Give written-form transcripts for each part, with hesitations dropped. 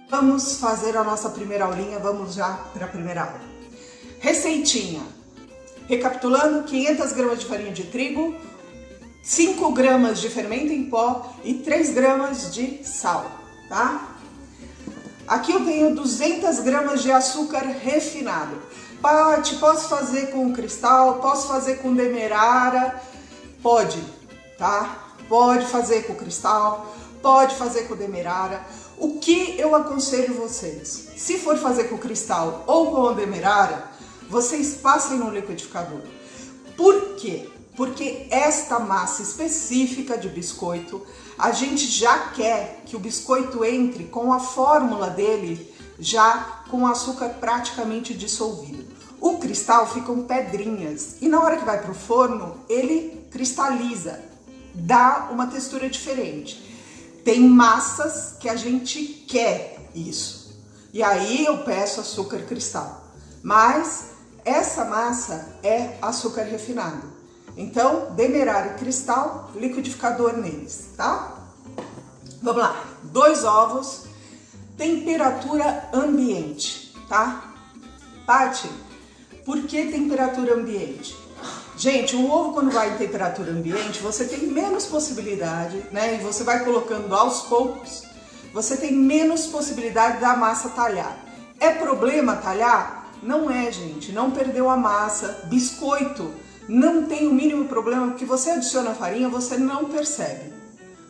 Vamos fazer a nossa primeira aulinha, vamos já para a primeira aula. Receitinha. Recapitulando, 500 gramas de farinha de trigo, 5 gramas de fermento em pó e 3 gramas de sal, tá? Aqui eu tenho 200 gramas de açúcar refinado. Paty, posso fazer com cristal, posso fazer com demerara? Pode, tá? Pode fazer com cristal, pode fazer com demerara. O que eu aconselho vocês? Se for fazer com cristal ou com demerara, vocês passem no liquidificador. Por quê? Porque esta massa específica de biscoito, a gente já quer que o biscoito entre com a fórmula dele já com o açúcar praticamente dissolvido. O cristal ficam pedrinhas e na hora que vai para o forno ele cristaliza, dá uma textura diferente. Tem massas que a gente quer isso e aí eu peço açúcar cristal, mas essa massa é açúcar refinado. Então, demerara e cristal, liquidificador neles, tá? Vamos lá, 2 ovos, temperatura ambiente, tá? Paty, por que temperatura ambiente? Gente, o ovo quando vai em temperatura ambiente, você tem menos possibilidade, né? E você vai colocando aos poucos, você tem menos possibilidade da massa talhar. É problema talhar? Não é, gente, não perdeu a massa. Biscoito não tem o mínimo problema, porque você adiciona farinha, você não percebe.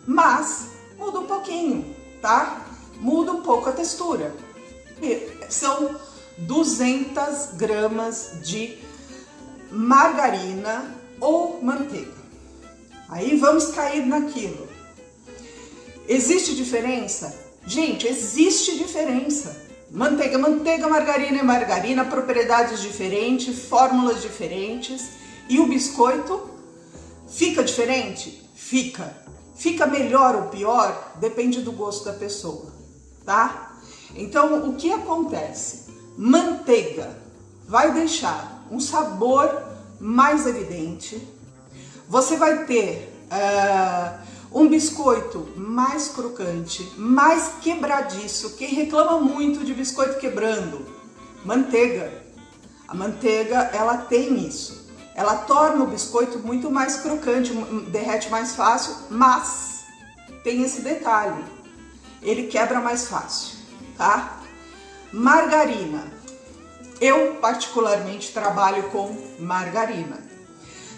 Mas muda um pouquinho, tá? Muda um pouco a textura. E são 200 gramas de margarina ou manteiga. Aí vamos cair naquilo. Existe diferença? Gente, existe diferença. Manteiga, margarina é margarina, propriedades diferentes, fórmulas diferentes. E o biscoito fica diferente? Fica. Fica melhor ou pior? Depende do gosto da pessoa, tá? Então, o que acontece? Manteiga vai deixar um sabor mais evidente. Você vai ter um biscoito mais crocante, mais quebradiço. Quem reclama muito de biscoito quebrando? Manteiga. A manteiga, ela tem isso. Ela torna o biscoito muito mais crocante, derrete mais fácil, mas tem esse detalhe, ele quebra mais fácil, tá? Margarina. Eu particularmente trabalho com margarina.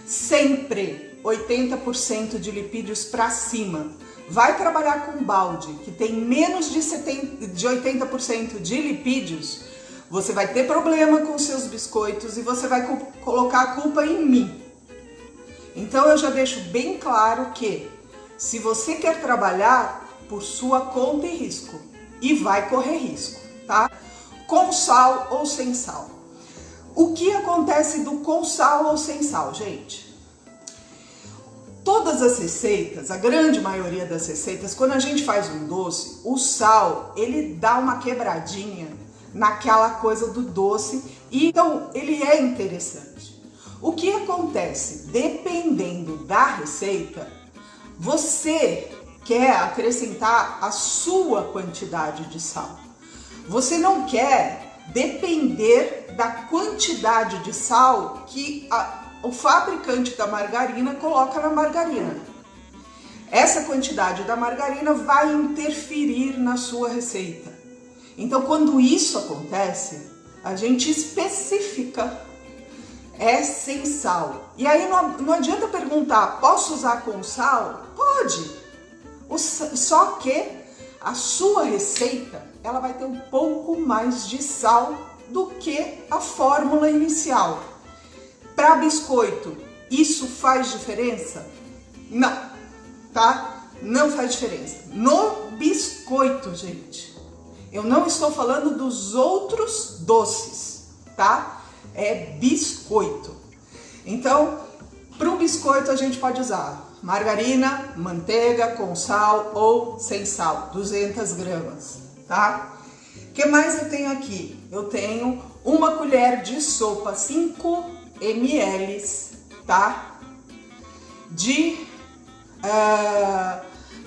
Sempre 80% de lipídios para cima. Vai trabalhar com balde, que tem menos de 80% de lipídios, você vai ter problema com seus biscoitos e você vai colocar a culpa em mim. Então eu já deixo bem claro que se você quer trabalhar por sua conta e risco, e vai correr risco, tá? Com sal ou sem sal. O que acontece do com sal ou sem sal, gente? Todas as receitas, a grande maioria das receitas, quando a gente faz um doce, o sal, ele dá uma quebradinha naquela coisa do doce, e então ele é interessante. O que acontece? Dependendo da receita, você quer acrescentar a sua quantidade de sal. Você não quer depender da quantidade de sal que o fabricante da margarina coloca na margarina. Essa quantidade da margarina vai interferir na sua receita. Então, quando isso acontece, a gente especifica, é sem sal. E aí não adianta perguntar, posso usar com sal? Pode. Só que a sua receita, ela vai ter um pouco mais de sal do que a fórmula inicial. Para biscoito, isso faz diferença? Não, tá? Não faz diferença. No biscoito, gente. Eu não estou falando dos outros doces, tá? É biscoito. Então, para o biscoito a gente pode usar margarina, manteiga com sal ou sem sal, 200 gramas, tá? O que mais eu tenho aqui? Eu tenho uma colher de sopa, 5 ml, tá? De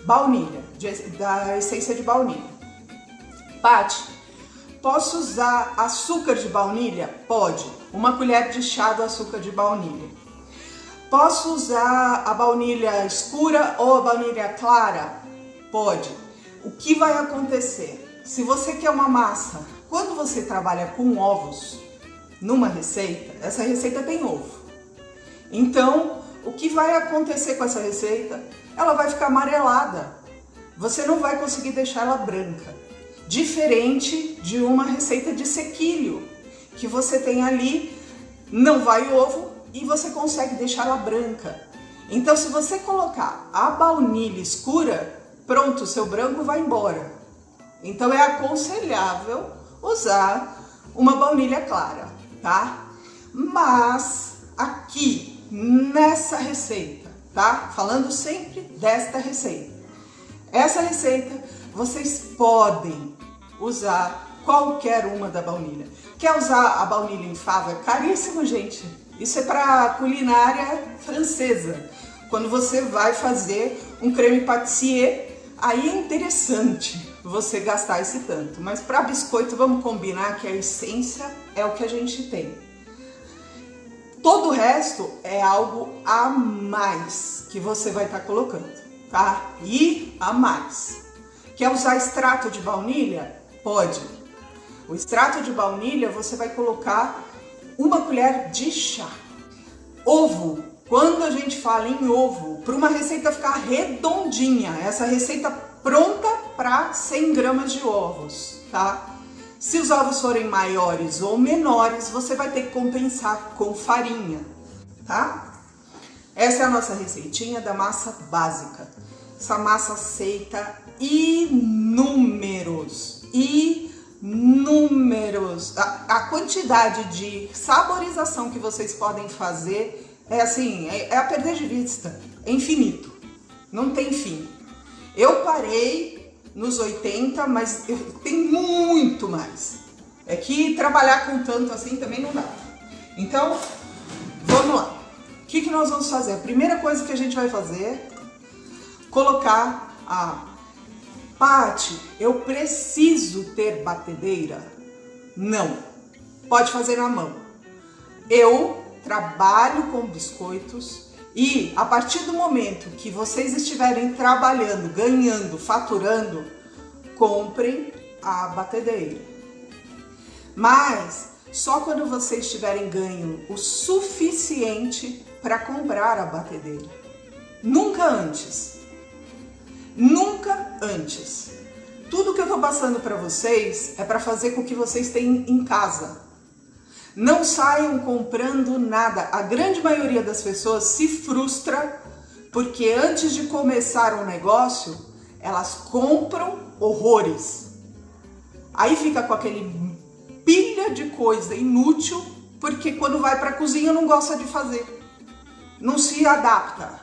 baunilha, da essência de baunilha. Paty, posso usar açúcar de baunilha? Pode. Uma colher de chá do açúcar de baunilha. Posso usar a baunilha escura ou a baunilha clara? Pode. O que vai acontecer? Se você quer uma massa, quando você trabalha com ovos numa receita, essa receita tem ovo. Então, o que vai acontecer com essa receita? Ela vai ficar amarelada. Você não vai conseguir deixar ela branca. Diferente de uma receita de sequilho, que você tem ali, não vai ovo e você consegue deixar ela branca. Então, se você colocar a baunilha escura, pronto, o seu branco vai embora. Então, é aconselhável usar uma baunilha clara, tá? Mas, aqui, nessa receita, tá? Falando sempre desta receita. Essa receita, vocês podem usar qualquer uma da baunilha. Quer usar a baunilha em fava? É caríssimo, gente. Isso é para culinária francesa. Quando você vai fazer um creme pâtissier, aí é interessante você gastar esse tanto. Mas para biscoito, vamos combinar que a essência é o que a gente tem. Todo o resto é algo a mais que você vai estar colocando, tá? E a mais. Quer usar extrato de baunilha? Pode. O extrato de baunilha você vai colocar uma colher de chá. Ovo. Quando a gente fala em ovo, para uma receita ficar redondinha, essa receita pronta para 100 gramas de ovos, tá? Se os ovos forem maiores ou menores, você vai ter que compensar com farinha, tá? Essa é a nossa receitinha da massa básica. Essa massa aceita inúmeros. A quantidade de saborização que vocês podem fazer é assim, é a perder de vista, é infinito, não tem fim. Eu parei nos 80, mas tem muito mais. É que trabalhar com tanto assim também não dá. Então, vamos lá. O que nós vamos fazer? A primeira coisa que a gente vai fazer, colocar a... Paty, eu preciso ter batedeira? Não. Pode fazer na mão. Eu trabalho com biscoitos e a partir do momento que vocês estiverem trabalhando, ganhando, faturando, comprem a batedeira. Mas só quando vocês tiverem ganho o suficiente para comprar a batedeira. Nunca antes. Nunca antes. Tudo que eu tô passando para vocês é para fazer com que vocês tenham em casa. Não saiam comprando nada. A grande maioria das pessoas se frustra porque antes de começar um negócio, elas compram horrores. Aí fica com aquele pilha de coisa inútil, porque quando vai para a cozinha não gosta de fazer. Não se adapta,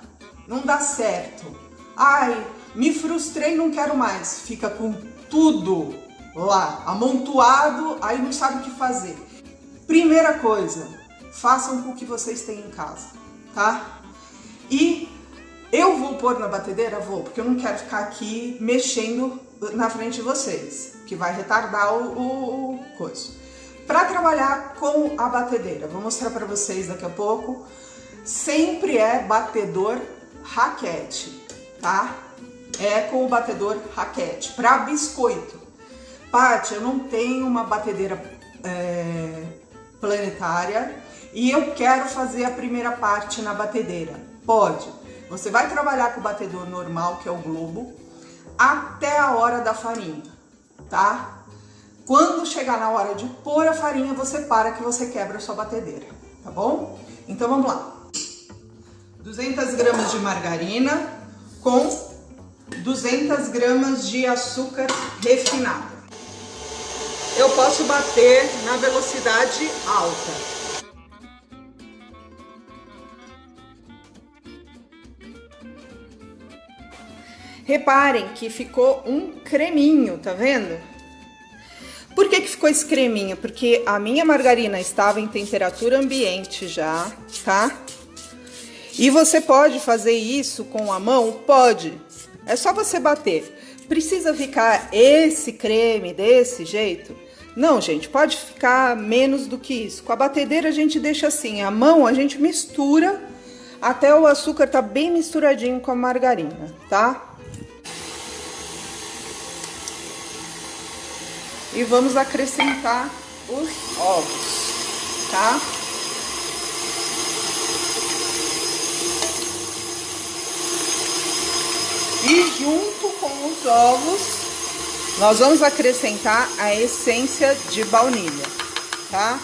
não dá certo. Ai, me frustrei, não quero mais. Fica com tudo lá, amontoado, aí não sabe o que fazer. Primeira coisa, façam com o que vocês têm em casa, tá? E eu vou pôr na batedeira? Vou, porque eu não quero ficar aqui mexendo na frente de vocês, que vai retardar o coisa. Para trabalhar com a batedeira, vou mostrar para vocês daqui a pouco, sempre é batedor raquete, tá? É com o batedor raquete, para biscoito. Paty, eu não tenho uma batedeira planetária e eu quero fazer a primeira parte na batedeira. Pode. Você vai trabalhar com o batedor normal, que é o globo, até a hora da farinha, tá? Quando chegar na hora de pôr a farinha, você para que você quebra a sua batedeira, tá bom? Então vamos lá. 200 gramas de margarina com 200 gramas de açúcar refinado. Eu posso bater na velocidade alta. Reparem que ficou um creminho, tá vendo? Por que ficou esse creminho? Porque a minha margarina estava em temperatura ambiente já, tá? E você pode fazer isso com a mão? Pode. É só você bater. Precisa ficar esse creme desse jeito? Não, gente, pode ficar menos do que isso. Com a batedeira a gente deixa assim, a mão a gente mistura até o açúcar tá bem misturadinho com a margarina, tá? E vamos acrescentar os ovos, tá? E junto com os ovos, nós vamos acrescentar a essência de baunilha, tá?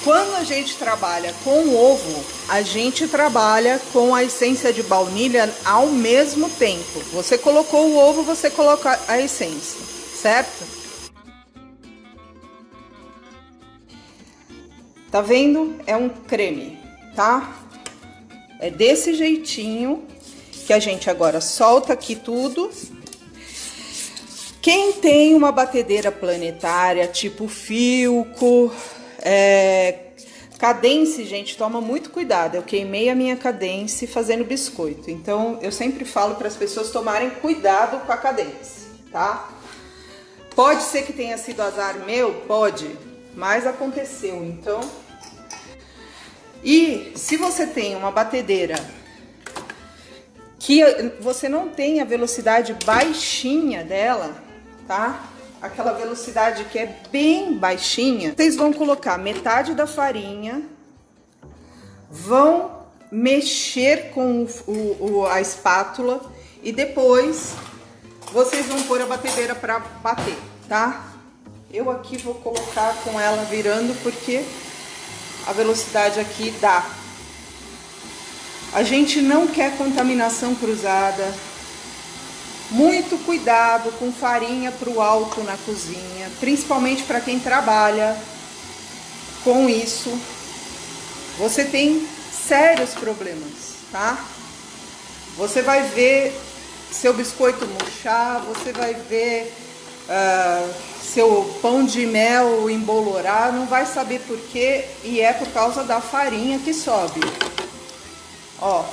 Quando a gente trabalha com ovo, a gente trabalha com a essência de baunilha ao mesmo tempo. Você colocou o ovo, você coloca a essência, certo? Tá vendo? É um creme, tá? É desse jeitinho que a gente agora solta aqui tudo. Quem tem uma batedeira planetária, tipo Philco, Cadence, gente, toma muito cuidado. Eu queimei a minha Cadence fazendo biscoito. Então, eu sempre falo para as pessoas tomarem cuidado com a Cadence, tá? Pode ser que tenha sido azar meu? Pode, mas aconteceu, então. E se você tem uma batedeira que você não tem a velocidade baixinha dela, tá? Aquela velocidade que é bem baixinha, vocês vão colocar metade da farinha, vão mexer com a espátula e depois vocês vão pôr a batedeira para bater, tá? Eu aqui vou colocar com ela virando porque a velocidade aqui dá. A gente não quer contaminação cruzada. Muito cuidado com farinha para o alto na cozinha, principalmente para quem trabalha com isso. Você tem sérios problemas, tá? Você vai ver seu biscoito murchar, você vai ver seu pão de mel embolorar, não vai saber por quê, e é por causa da farinha que sobe. Ó.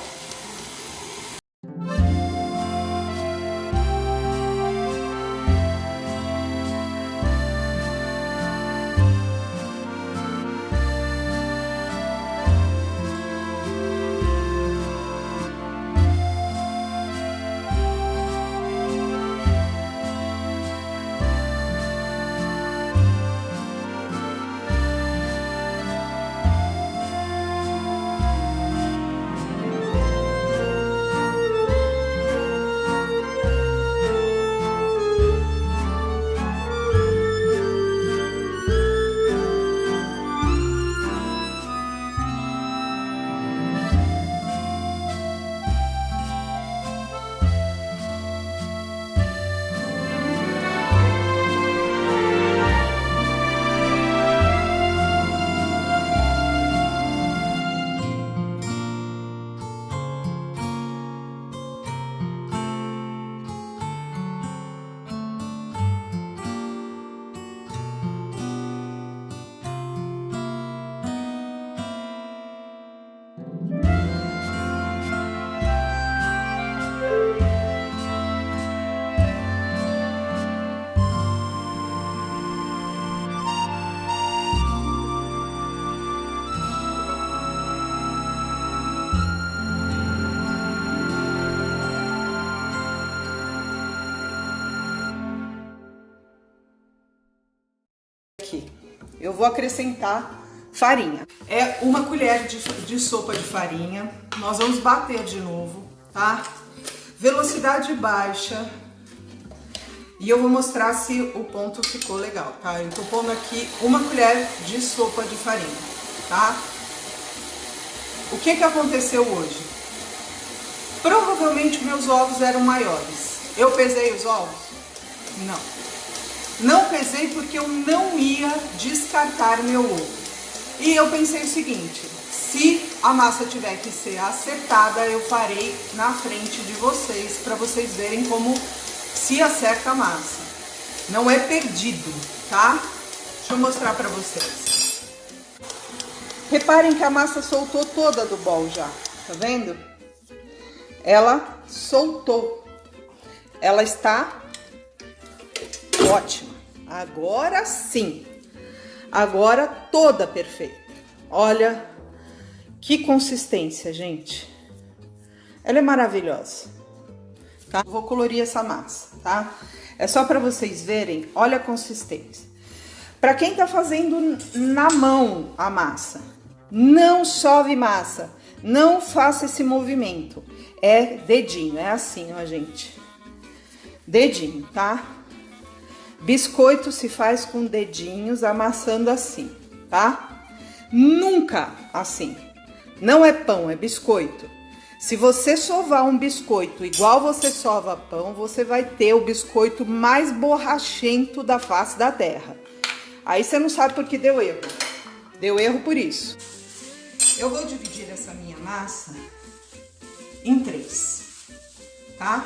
Aqui, eu vou acrescentar farinha. É uma colher de sopa de farinha. Nós vamos bater de novo, tá? Velocidade baixa. E eu vou mostrar se o ponto ficou legal, tá? Eu tô pondo aqui uma colher de sopa de farinha, tá? O que que aconteceu hoje? Provavelmente meus ovos eram maiores. Eu pesei os ovos? Não. Não pesei porque eu não ia descartar meu ovo. E eu pensei o seguinte, se a massa tiver que ser acertada, eu farei na frente de vocês, para vocês verem como se acerta a massa. Não é perdido, tá? Deixa eu mostrar para vocês. Reparem que a massa soltou toda do bol já, tá vendo? Ela soltou. ela está ótima. Agora sim. Agora toda perfeita. Olha que consistência, gente. Ela é maravilhosa. Tá? Vou colorir essa massa, tá? É só para vocês verem, olha a consistência. Para quem tá fazendo na mão a massa, não sove massa, não faça esse movimento. É dedinho, é assim, ó, gente. Dedinho, tá? Biscoito se faz com dedinhos, amassando assim, tá? Nunca assim. Não é pão, é biscoito. Se você sovar um biscoito igual você sova pão, você vai ter o biscoito mais borrachento da face da terra. Aí você não sabe por que deu erro. Deu erro por isso. Eu vou dividir essa minha massa em 3, tá?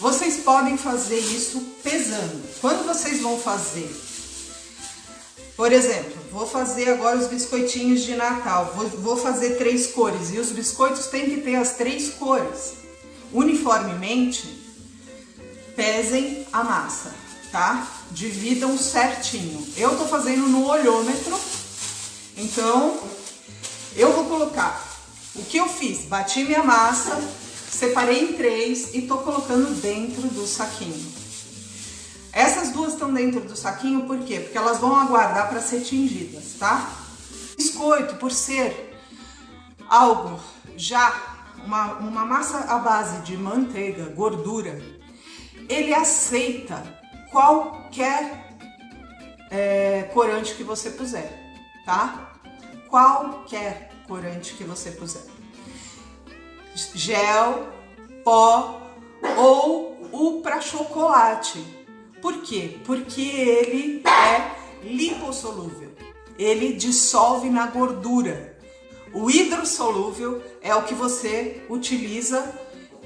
Vocês podem fazer isso pesando. Quando vocês vão fazer, por exemplo, vou fazer agora os biscoitinhos de Natal, vou fazer 3 cores e os biscoitos têm que ter as 3 cores. Uniformemente, pesem a massa, tá? Dividam certinho. Eu tô fazendo no olhômetro, então eu vou colocar o que eu fiz. Bati minha massa, separei em 3 e tô colocando dentro do saquinho. Essas duas estão dentro do saquinho, por quê? Porque elas vão aguardar para ser tingidas, tá? Biscoito, por ser algo já, uma massa à base de manteiga, gordura, ele aceita qualquer corante que você puser, tá? Qualquer corante que você puser. Gel, pó ou o para chocolate. Por quê? Porque ele é lipossolúvel, ele dissolve na gordura. O hidrossolúvel é o que você utiliza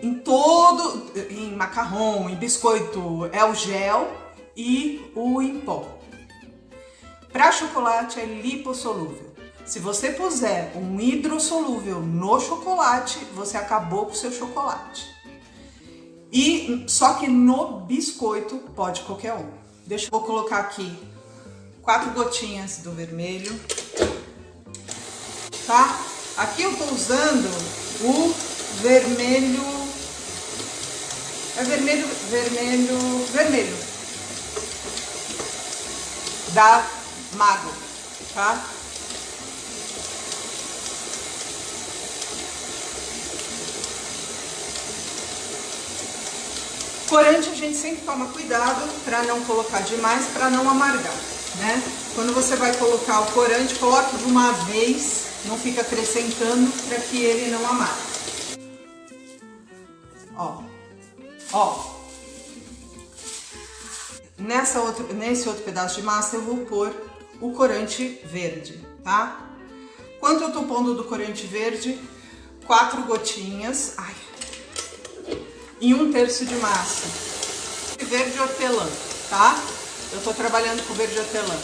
em macarrão, em biscoito, é o gel e o em pó. Para chocolate é lipossolúvel. Se você puser um hidrossolúvel no chocolate, você acabou com o seu chocolate. Só que no biscoito pode qualquer um. Vou colocar aqui 4 gotinhas do vermelho, tá? Aqui eu tô usando o vermelho, vermelho da Mago, tá? Corante a gente sempre toma cuidado para não colocar demais, para não amargar, né? Quando você vai colocar o corante, coloque de uma vez, não fica acrescentando para que ele não amargue. Ó. Nesse outro pedaço de massa eu vou pôr o corante verde, tá? Quanto eu tô pondo do corante verde? 4 gotinhas. Ai. E 1/3 de massa. Verde hortelã, tá? Eu tô trabalhando com verde hortelã.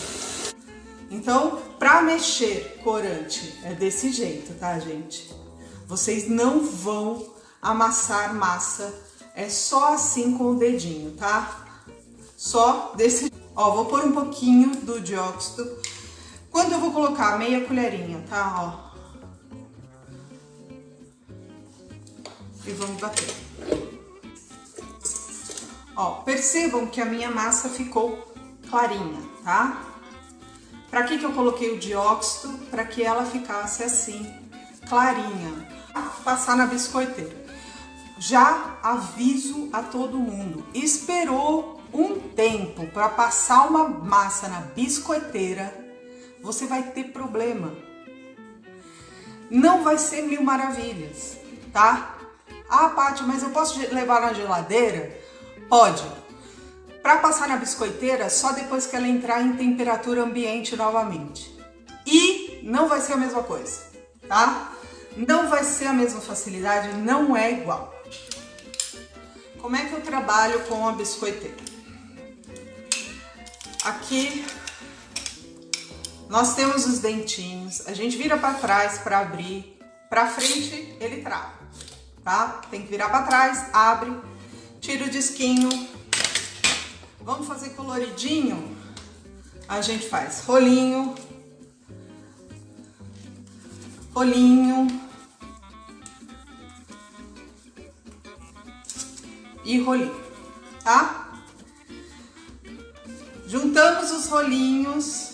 Então, pra mexer corante é desse jeito, tá, gente? Vocês não vão amassar massa, é só assim com o dedinho, tá? Só desse... Ó, vou pôr um pouquinho do dióxido. Quando eu vou colocar? Meia colherinha, tá? Ó. E vamos bater. Ó, percebam que a minha massa ficou clarinha, tá? Pra que eu coloquei o dióxido? Pra que ela ficasse assim, clarinha. Passar na biscoiteira. Já aviso a todo mundo, esperou um tempo para passar uma massa na biscoiteira, você vai ter problema. Não vai ser mil maravilhas, tá? Ah, Paty, mas eu posso levar na geladeira? Pode. Para passar na biscoiteira, só depois que ela entrar em temperatura ambiente novamente. E não vai ser a mesma coisa, tá? Não vai ser a mesma facilidade, não é igual. Como é que eu trabalho com a biscoiteira? Aqui nós temos os dentinhos, a gente vira para trás para abrir, para frente ele trava, tá? Tem que virar para trás, abre, tira o disquinho. Vamos fazer coloridinho? A gente faz rolinho, rolinho e rolinho, tá? Juntamos os rolinhos.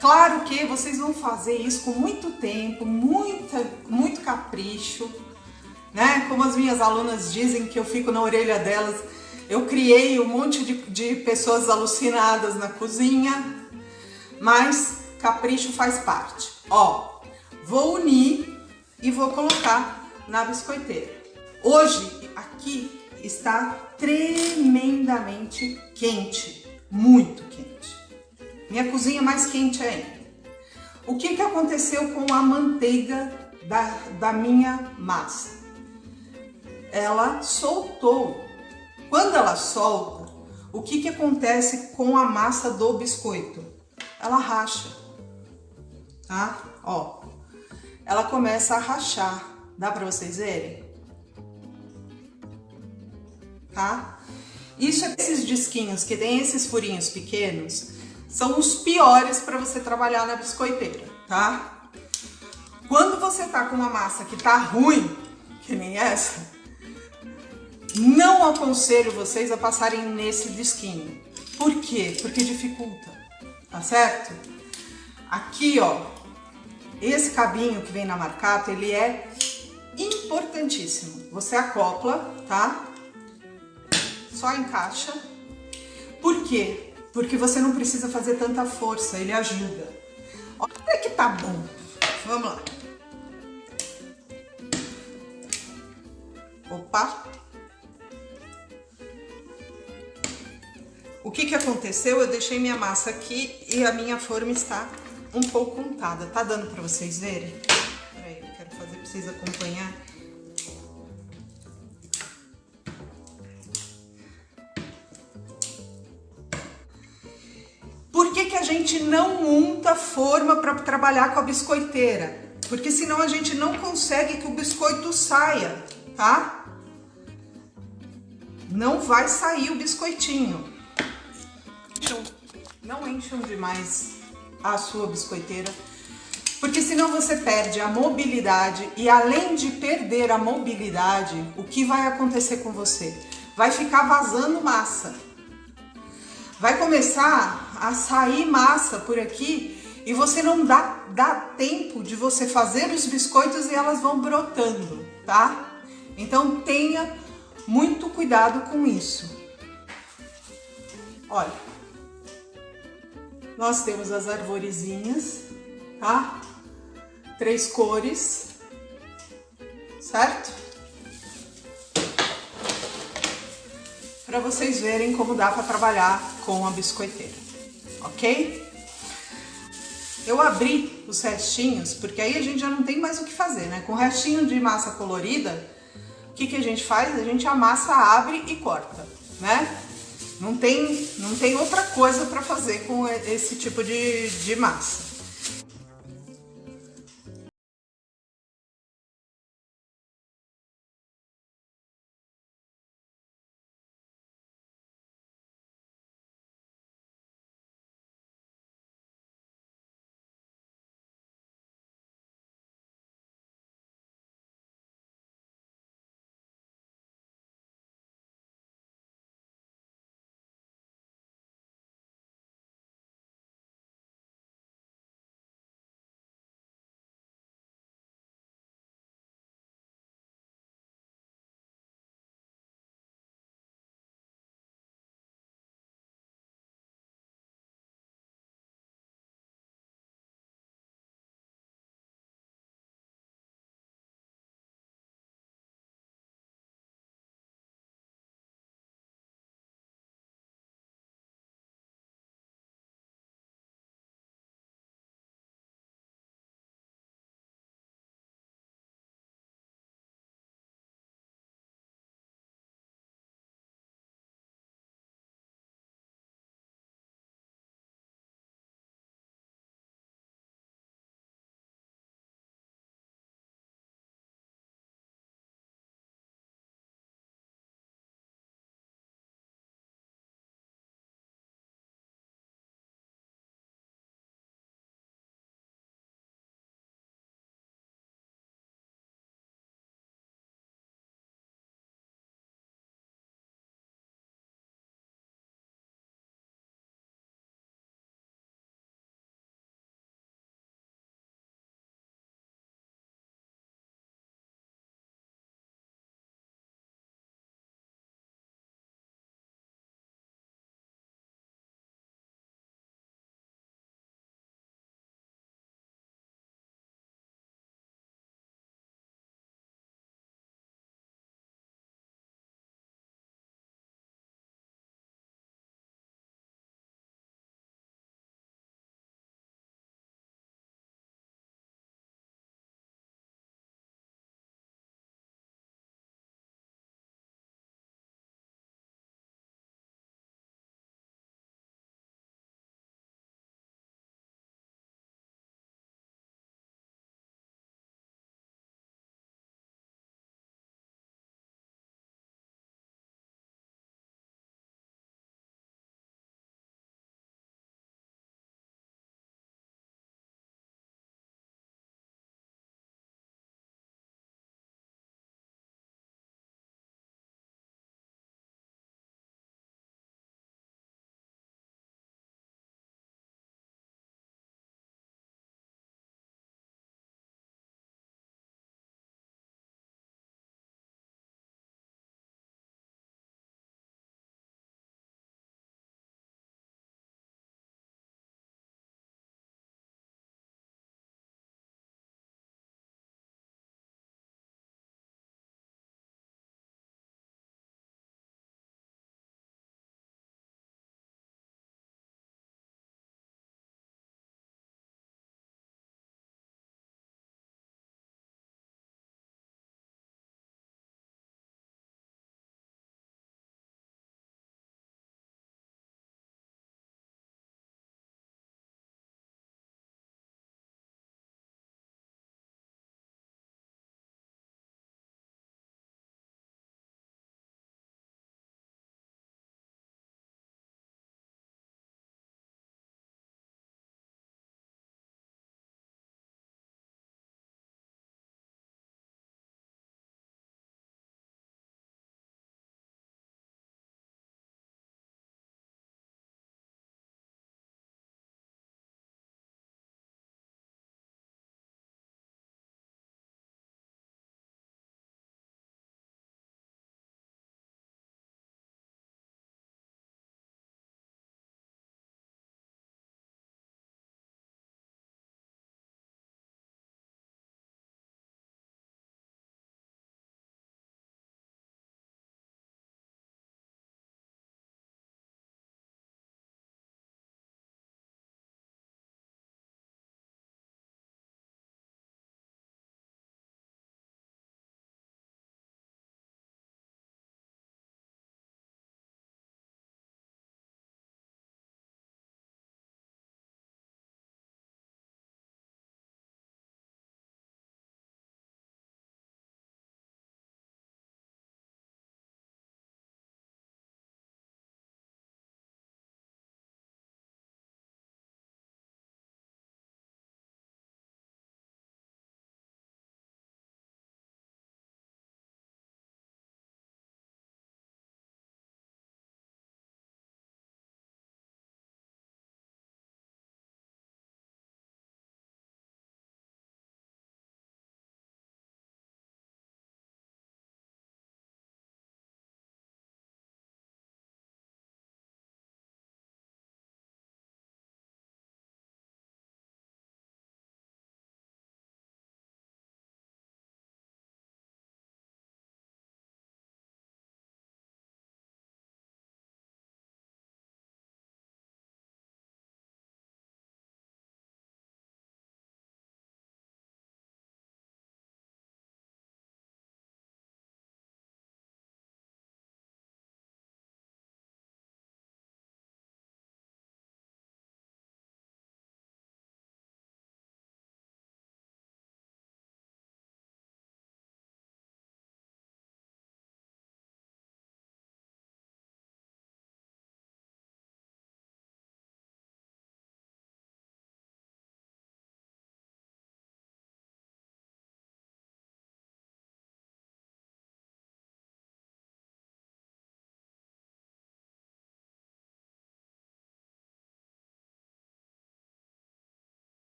Claro que vocês vão fazer isso com muito tempo, muito capricho, né? Como as minhas alunas dizem que eu fico na orelha delas, eu criei um monte de pessoas alucinadas na cozinha, mas capricho faz parte. Ó, vou unir e vou colocar na biscoiteira. Hoje aqui está tremendamente quente, muito quente. Minha cozinha é mais quente ainda. O que aconteceu com a manteiga da minha massa? Ela soltou. Quando ela solta, o que acontece com a massa do biscoito? Ela racha, tá? Ó, ela começa a rachar. Dá pra vocês verem? Tá? Esses disquinhos que tem esses furinhos pequenos são os piores para você trabalhar na biscoiteira, tá? Quando você tá com uma massa que tá ruim, que nem essa, não aconselho vocês a passarem nesse disquinho. Por quê? Porque dificulta, tá certo? Aqui, ó, esse cabinho que vem na marcato, ele é importantíssimo. Você acopla, tá? Só encaixa. Por quê? Porque você não precisa fazer tanta força, ele ajuda. Olha que tá bom. Vamos lá. Opa. O que aconteceu? Eu deixei minha massa aqui e a minha forma está um pouco untada. Tá dando pra vocês verem? Peraí, eu quero fazer pra vocês acompanhar. Por que a gente não unta a forma para trabalhar com a biscoiteira? Porque senão a gente não consegue que o biscoito saia, tá? Não vai sair o biscoitinho. Não encham demais a sua biscoiteira, porque senão você perde a mobilidade e além de perder a mobilidade, o que vai acontecer com você? Vai ficar vazando massa. Vai começar a sair massa por aqui e você não dá tempo de você fazer os biscoitos e elas vão brotando, tá? Então tenha muito cuidado com isso. Olha, nós temos as arvorezinhas, tá? 3 cores, certo? Para vocês verem como dá para trabalhar com a biscoiteira, ok? Eu abri os restinhos, porque aí a gente já não tem mais o que fazer, né? Com o restinho de massa colorida, o que a gente faz? A gente amassa, abre e corta, né? Não tem outra coisa para fazer com esse tipo de massa.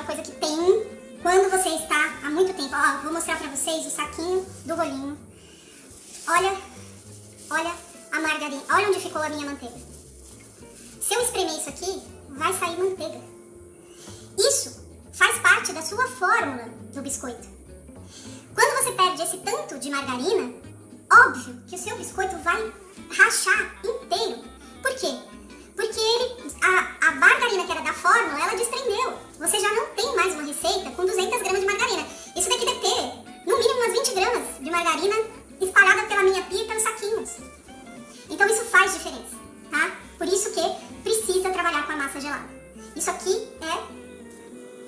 uma coisa que tem quando você está há muito tempo. Ó, vou mostrar pra vocês o saquinho do rolinho. Olha a margarina, olha onde ficou a minha manteiga. Se eu espremer isso aqui, vai sair manteiga. Isso faz parte da sua fórmula do biscoito. Quando você perde esse tanto de margarina, óbvio que o seu biscoito vai rachar inteiro. Por quê? Porque a margarina que era da fórmula, ela desprendeu. Você já não tem mais uma receita com 200 gramas de margarina. Isso daqui deve ter, no mínimo, umas 20 gramas de margarina espalhada pela minha pia e pelos saquinhos. Então isso faz diferença, tá? Por isso que precisa trabalhar com a massa gelada. Isso aqui é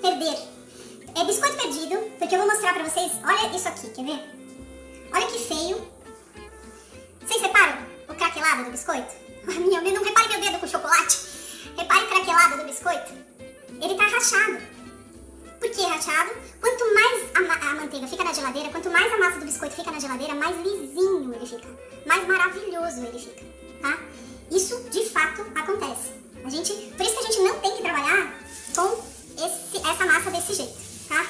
perder. É biscoito perdido, porque eu vou mostrar pra vocês. Olha isso aqui, quer ver? Olha que feio. Vocês reparam o craquelado do biscoito? Não repare meu dedo com chocolate. Repare o craquelado do biscoito. Ele tá rachado. Por que rachado? Quanto mais a manteiga fica na geladeira, quanto mais a massa do biscoito fica na geladeira, mais lisinho ele fica. Mais maravilhoso ele fica, tá? Isso, de fato, acontece. Por isso que a gente não tem que trabalhar com essa massa desse jeito, tá?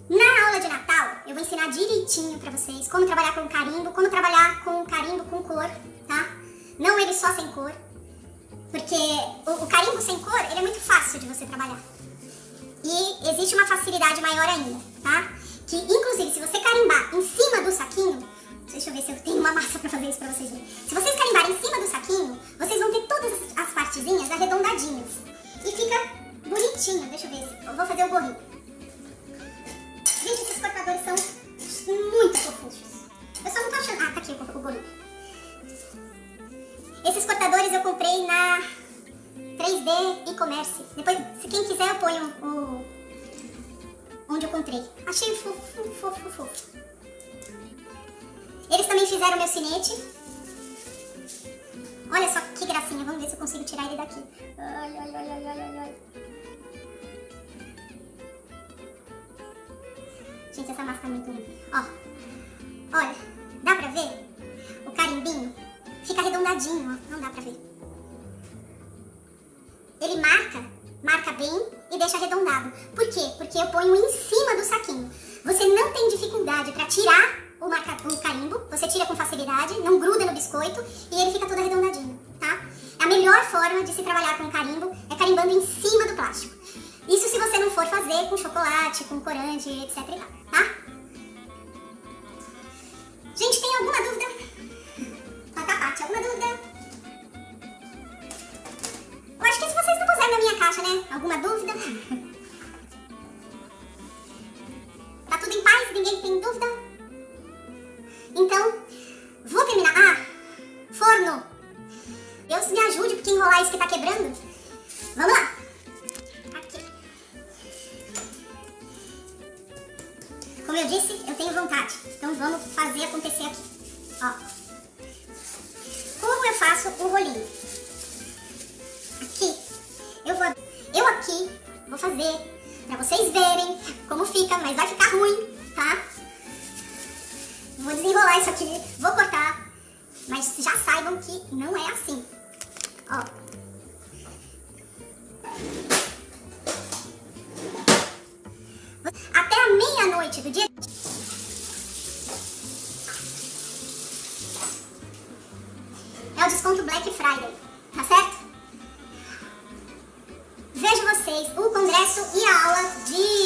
Na aula de Natal, eu vou ensinar direitinho pra vocês como trabalhar com carimbo, como trabalhar com carimbo com cor, tá? Não ele só sem cor, porque o carimbo sem cor, ele é muito fácil de você trabalhar. E existe uma facilidade maior ainda, tá? Que, inclusive, se você carimbar em cima do saquinho, deixa eu ver se eu tenho uma massa pra fazer isso pra vocês verem. Se vocês carimbarem em cima do saquinho, vocês vão ter todas as partezinhas arredondadinhas. E fica bonitinho, deixa eu ver, eu vou fazer o gorrinho. Gente, esses cortadores são muito fofuchos. Eu só não tô achando... Ah, tá aqui o gorrinho. Esses cortadores eu comprei na 3D e-commerce. Depois, se quem quiser, eu ponho onde eu comprei. Achei fofo. Eles também fizeram meu sinete. Olha só que gracinha. Vamos ver se eu consigo tirar ele daqui. Ai. Gente, essa massa tá muito ruim. Ó, olha, dá pra ver? O carimbinho fica arredondadinho, ó. Não dá pra ver. Ele marca bem e deixa arredondado. Por quê? Porque eu ponho em cima do saquinho. Você não tem dificuldade pra tirar o carimbo. Você tira com facilidade, não gruda no biscoito e ele fica todo arredondadinho, tá? A melhor forma de se trabalhar com o carimbo é carimbando em cima do plástico. Isso se você não for fazer com chocolate, com corante, etc e tal, tá? Gente, tem alguma dúvida? Patapate, alguma dúvida? Eu acho que se vocês não puserem na minha caixa, né? Alguma dúvida? Tá tudo em paz? Ninguém tem dúvida? Então, vou terminar. Forno! Deus me ajude, porque enrolar isso que tá quebrando. Vamos lá! Aqui. Como eu disse, eu tenho vontade. Então vamos fazer acontecer aqui. Ó. Como eu faço o rolinho? Aqui. Eu aqui vou fazer pra vocês verem como fica, mas vai ficar ruim, tá? Vou desenrolar isso aqui, vou cortar, mas já saibam que não é assim. Ó. Até a meia-noite do dia... É o desconto Black Friday, tá certo? Vejo vocês, o congresso e a aula de